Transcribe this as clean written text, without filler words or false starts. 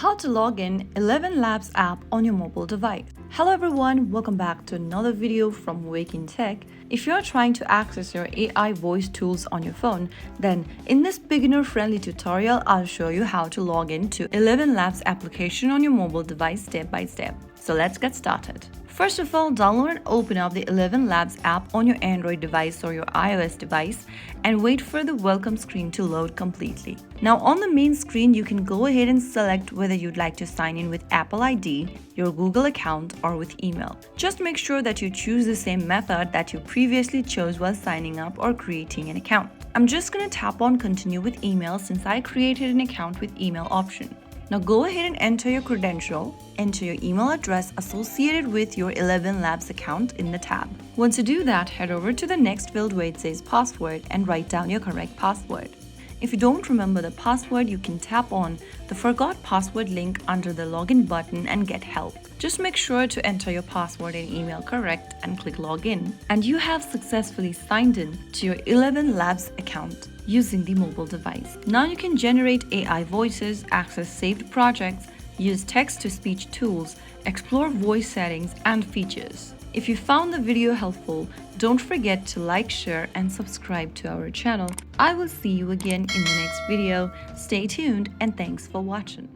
How to log in ElevenLabs app on your mobile device. Hello everyone, welcome back to another video from Wake&Tech. If you're trying to access your AI voice tools on your phone, then in this beginner-friendly tutorial, I'll show you how to log in to ElevenLabs application on your mobile device step by step. So let's get started. First of all, download and open up the ElevenLabs app on your Android device or your iOS device and wait for the welcome screen to load completely. Now on the main screen, you can go ahead and select whether you'd like to sign in with Apple ID, your Google account, or with email. Just make sure that you choose the same method that you previously chose while signing up or creating an account. I'm just going to tap on continue with email since I created an account with email option. Now go ahead and enter your credential, enter your email address associated with your ElevenLabs account in the tab. Once you do that, head over to the next field where it says password and write down your correct password. If you don't remember the password, you can tap on the forgot password link under the login button and get help. Just make sure to enter your password and email correct and click login, and you have successfully signed in to your ElevenLabs account using the mobile device. Now you can generate AI voices, access saved projects, use text-to-speech tools, explore voice settings and features. If you found the video helpful, don't forget to like, share and subscribe to our channel. I will see you again in the next video. Stay tuned and thanks for watching.